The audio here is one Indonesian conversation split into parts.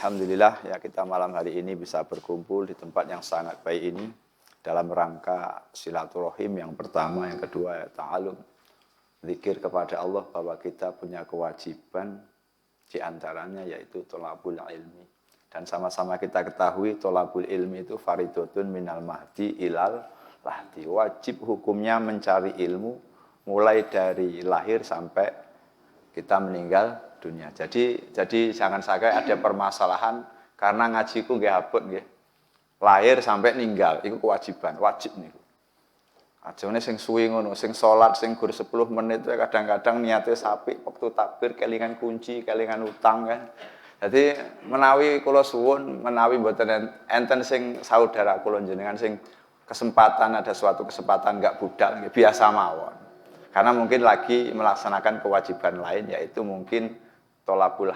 Alhamdulillah ya kita malam hari ini bisa berkumpul di tempat yang sangat baik ini dalam rangka silaturahim yang pertama, yang kedua ya ta'alum, zikir kepada Allah bahwa kita punya kewajiban di antaranya yaitu tholabul ilmi. Dan sama-sama kita ketahui tholabul ilmi itu faridotun minal mahdi ilal lahdi. Wajib hukumnya mencari ilmu mulai dari lahir sampai kita meninggal dunia. Jadi jangan sampai ada permasalahan karena ngajiku nggih abot nggih. Lahir sampai ninggal itu kewajiban, wajib niku. Ajane sing suwi ngono, sing salat sing gur 10 menit kadang-kadang niate apik waktu takbir kelingan kunci, kelingan utang kan. Jadi menawi kula suwun, menawi mboten enten sing saudara kula jenengan sing kesempatan ada suatu kesempatan enggak budal nggih biasa mawon. Karena mungkin lagi melaksanakan kewajiban lain yaitu mungkin tholabul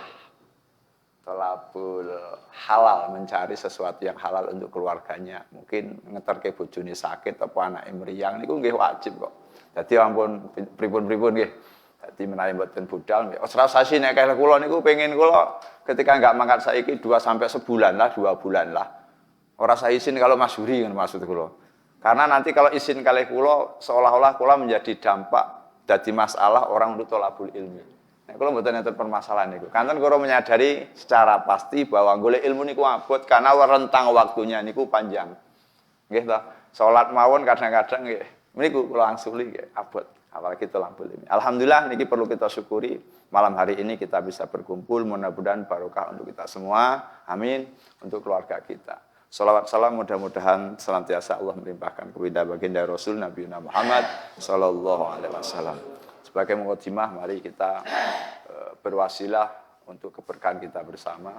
halal, mencari sesuatu yang halal untuk keluarganya. Mungkin ngeterke bojone sakit apa anake mriyang niku nggih wajib kok. Dadi ampun pripun-pripun nggih. Dadi menawi mboten budal nggih. Ora sasi nek kaya kula niku pengin kula ketika enggak mangkat saiki 2 sampai sebulan lah, 2 bulan lah. Ora saya izin kalau Mas Huri ngono maksud kula. Karena nanti kalau izin kalih kula seolah-olah kula menjadi dampak dadi masalah orang untuk tholabul ilmi. Nek kula mboten enten permasalahan niku. Kanten kula menyadari secara pasti bahwa golek ilmu niku abot karena rentang waktunya niku panjang. Nggih ta? Salat mawon kadang-kadang nggih niku kula angsuli nggih abot. Apalagi tholabul ilmi. Alhamdulillah niki perlu kita syukuri malam hari ini kita bisa berkumpul, mudah-mudahan barokah untuk kita semua. Amin. Untuk keluarga kita. Salawat salam mudah-mudahan senantiasa Allah melimpahkan kepada baginda Rasul Nabi Muhammad sallallahu alaihi wasallam. Sebagai mukadimah, mari kita berwasilah untuk keberkahan kita bersama.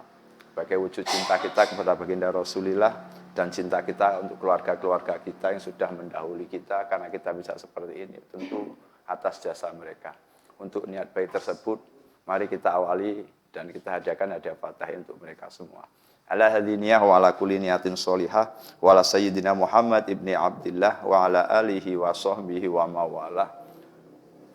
Sebagai wujud cinta kita kepada baginda Rasulullah dan cinta kita untuk keluarga-keluarga kita yang sudah mendahului kita karena kita bisa seperti ini tentu atas jasa mereka. Untuk niat baik tersebut, mari kita awali dan kita hadiahkan hadiah Fatihah untuk mereka semua. Ala hadiniyah wa ala kulli niyatin sholihah wa ala sayyidina Muhammad ibni Abdillah wa ala alihi wa sahbihi wa mawalah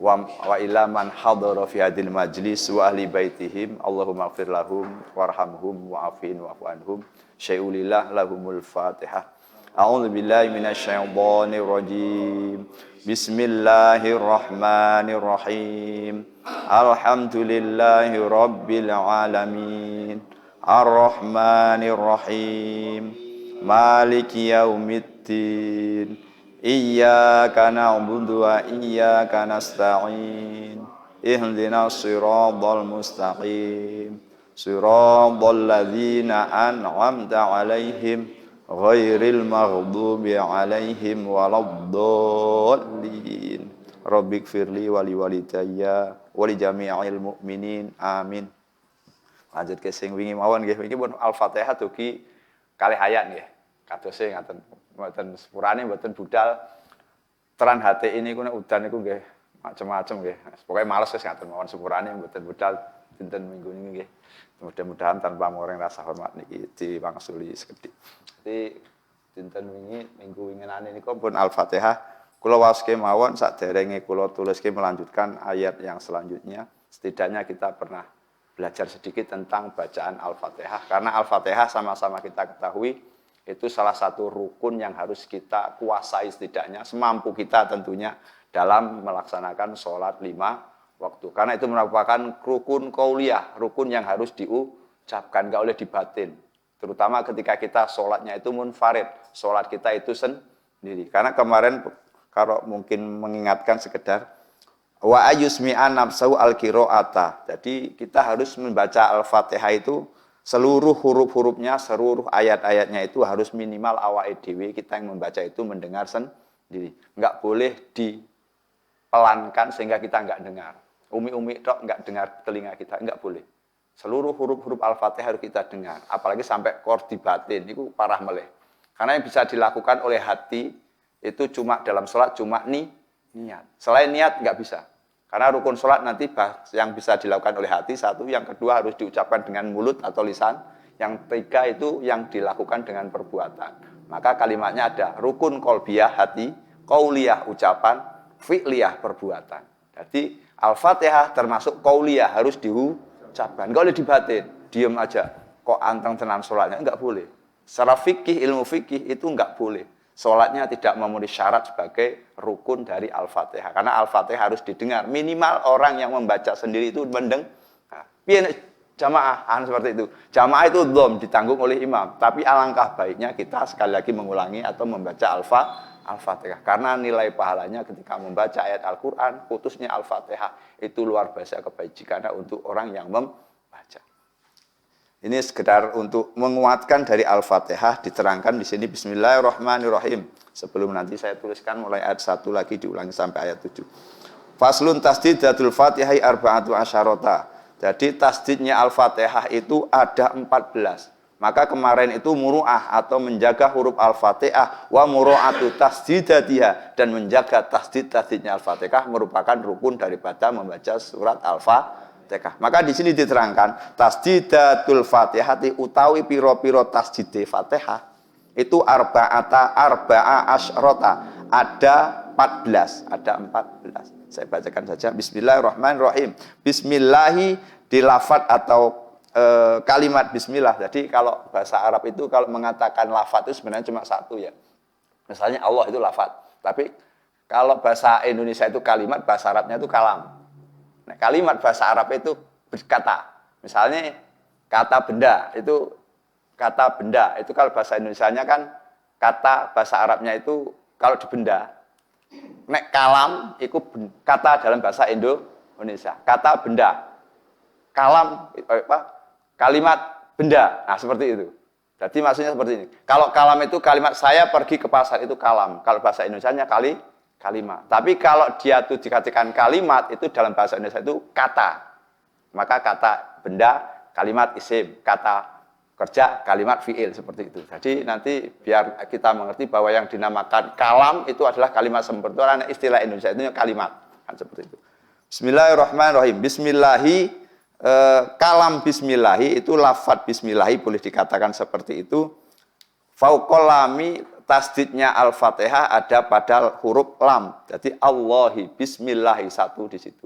wa ila man hadara fi hadil majlis wa ahli baitihim Allahumma ighfir lahum warhamhum wa'afin wa'fu anhum syai'ulillah lahumul fatihah. A'udzu billahi minasyaitonir rajim. Bismillahirrahmanirrahim. Alhamdulillahi rabbil alamin. Ar-Rahmanir-Rahim. Maliki yaumiddin. Iyyaka na'budu wa iyyaka nasta'in. Ihdinas siratal mustaqim. Siratal ladzina an'amta 'alaihim ghairil maghdubi 'alaihim waladdallin. Rabbighfirli wa liwalidayya wa li jami'il mu'minin. Amin. Lanjut ke sing wingi mawon nggih, iki pun Al-Fatihah dugi kalih ayat nggih. Kadose ngaten, mboten sepurane mboten budal. Teran hati ini ku nek udan niku nggih macem-macem nggih. Pokoke males wis ngaten mawon sepurane mboten budal dinten minggu niki nggih. Mudah-mudahan tanpa ngoreng rasa hormat niki diwangsuli sekedhik. Dadi dinten wingi minggu winginane niku pun Al-Fatihah kula waoske mawon saderenge kula tuliske melanjutkan ayat yang selanjutnya. Setidaknya kita pernah belajar sedikit tentang bacaan Al-Fatihah karena Al-Fatihah sama-sama kita ketahui itu salah satu rukun yang harus kita kuasai setidaknya semampu kita tentunya dalam melaksanakan sholat 5 waktu karena itu merupakan rukun qauliyah, rukun yang harus diucapkan, enggak boleh dibatin terutama ketika kita sholatnya itu munfarid, sholat kita itu sendiri karena kemarin kalau mungkin mengingatkan sekedar wa ayusmi'an nafsu al-qira'ata. Jadi kita harus membaca Al-Fatihah itu seluruh huruf-hurufnya, seluruh ayat-ayatnya itu harus minimal awake dhewe kita yang membaca itu mendengar sendiri. Enggak boleh dipelankan sehingga kita enggak dengar. Umi-umi tok enggak dengar telinga kita, enggak boleh. Seluruh huruf-huruf Al-Fatihah harus kita dengar, apalagi sampai kordi batin itu parah meleh. Karena yang bisa dilakukan oleh hati itu cuma dalam sholat cuma niat. Selain niat enggak bisa. Karena rukun sholat nanti yang bisa dilakukan oleh hati satu, yang kedua harus diucapkan dengan mulut atau lisan, yang ketiga itu yang dilakukan dengan perbuatan. Maka kalimatnya ada rukun qalbiyah hati, qauliyah ucapan, fi'liyah perbuatan. Jadi Al-Fatihah termasuk qauliyah harus diucapkan, enggak boleh dibatin, diam aja. kok anteng tenan sholatnya, enggak boleh. Secara fikih, ilmu fikih itu enggak boleh. Sholatnya tidak memenuhi syarat sebagai rukun dari Al-Fatihah. Karena Al-Fatihah harus didengar. Minimal orang yang membaca sendiri itu mendengar. Jamaah, seperti itu. Jamaah itu dhom, ditanggung oleh imam. Tapi alangkah baiknya kita sekali lagi mengulangi atau membaca Al-Fatihah. Karena nilai pahalanya ketika membaca ayat Al-Quran, khususnya Al-Fatihah, itu luar biasa kebajikannya untuk orang yang membaca. Ini sekedar untuk menguatkan dari Al-Fatihah, diterangkan di sini Bismillahirrahmanirrahim. Sebelum nanti saya tuliskan mulai ayat 1 lagi diulangi sampai ayat 7. Faslun tasdidatul Fatihai arba'atu asyarota. Jadi tasdidnya Al-Fatihah itu ada 14. Maka kemarin itu muru'ah atau menjaga huruf Al-Fatihah wa muru'atu tasdidatiha, dan menjaga tasdidnya Al-Fatihah merupakan rukun daripada membaca surat Al-Fatihah. Maka di sini diterangkan tasdidatul Fatihati utawi piro-piro tasdid Fatihah itu arba'a asyrota, ada 14, ada 14. Saya bacakan saja. Bismillahirrahmanirrahim. Bismillahi di lafadz atau kalimat bismillah. Jadi kalau bahasa Arab itu kalau mengatakan lafadz itu sebenarnya cuma satu ya. Misalnya Allah itu lafadz. Tapi kalau bahasa Indonesia itu kalimat, bahasa Arabnya itu kalam. Nah, kalimat bahasa Arab itu berkata. Misalnya kata benda itu kalau bahasa Indonesianya kan kata bahasa Arabnya itu kalau di benda. Nek kalam itu kata dalam bahasa Indonesia. Kata benda. Kalam kalimat benda. Nah, seperti itu. Jadi maksudnya seperti ini. Kalau kalam itu kalimat saya pergi ke pasar itu kalam. Kalau bahasa Indonesianya kalimat. Tapi kalau dia itu dikatakan kalimat itu dalam bahasa Indonesia itu kata. Maka kata benda kalimat isim, kata kerja kalimat fi'il, seperti itu. Jadi nanti biar kita mengerti bahwa yang dinamakan kalam itu adalah kalimat sempurna, istilah Indonesia itu kalimat, kan seperti itu. Bismillahirrahmanirrahim. Bismillahi, kalam bismillahi itu lafadz bismillahi boleh dikatakan seperti itu. Fauqal lami, tasdidnya Al-Fatihah ada pada huruf lam. Jadi Allahi, bismillahi, satu di situ.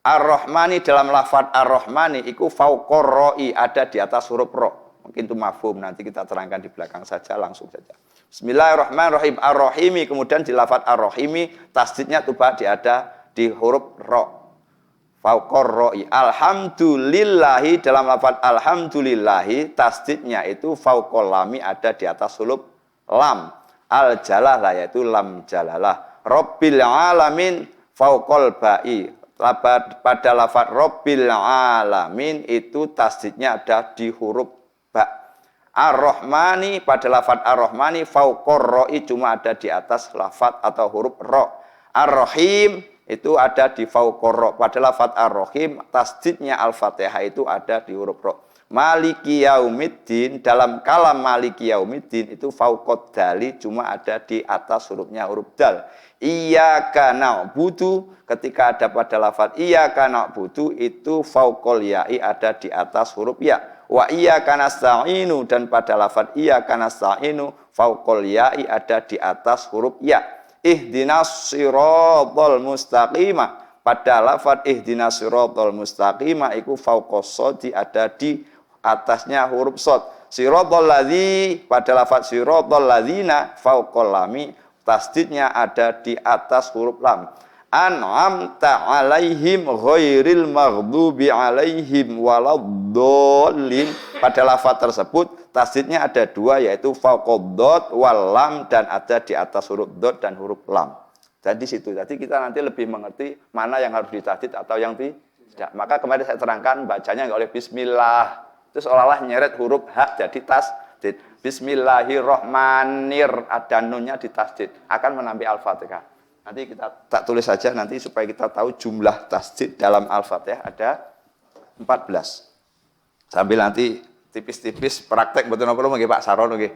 Ar-Rahmani, dalam lafadz Ar-Rahmani itu fauqor ro'i, ada di atas huruf ro. Mungkin itu mafhum, nanti kita terangkan di belakang saja, langsung saja. Bismillahirrahmanirrahim. Ar-Rahimi, kemudian di lafadz Ar-Rahimi tasdidnya itu ada di huruf ro. Fauqor ro'i. Alhamdulillahi, dalam lafadz alhamdulillahi tasdidnya itu fauqol lami, ada di atas huruf lam. Al-jalalah, yaitu lam jalalah. Rabbil alamin fauqol ba'i. Pada lafadz Rabbil alamin itu tasdidnya ada di huruf ba. Ar-Rahmani, pada lafadz Ar-Rahmani fauqor ro'i cuma ada di atas lafadz atau huruf ro. Ar-Rahim itu ada di fauqor ro. Pada lafadz Ar-Rahim tasdidnya Al-Fatihah itu ada di huruf ro. Maliki yaumiddin, dalam kalam Maliki yaumiddin itu fauqod dali cuma ada di atas hurufnya huruf dal. Iyyaka na'budu, ketika ada pada lafadz iyyaka na'budu itu fauqol ya'i, ada di atas huruf ya. Wa iyyaka nasta'inu, dan pada lafadz iyyaka nasta'inu fauqol ya'i, ada di atas huruf ya. Ihdinas siratal mustaqima, pada lafadz ihdinas siratal mustaqima itu fauqos shadi, ada di atasnya huruf shad. Siratal ladzi, pada lafadz siratal ladzina fauqol lami, tasdidnya ada di atas huruf lam. An'amta alaihim ghairil maghdubi alaihim waladdallin, pada lafadz tersebut tasdidnya ada dua, yaitu fauqad dad wal lam, dan ada di atas huruf dad dan huruf lam. Jadi situ. Jadi kita nanti lebih mengerti mana yang harus ditasdid atau yang tidak. Maka kemarin saya terangkan bacanya enggak oleh bismillah. Terus seolah-olah nyeret huruf hak jadi tasdid. Bismillahirrahmanir, ada nunnya di tasdid, akan menampi Al-Fatihah. Nanti kita tak tulis saja nanti supaya kita tahu jumlah tasdid dalam Al-Fatihah ada 14. Sambil nanti tipis-tipis praktek betul-betul nggih Pak Saron nggih.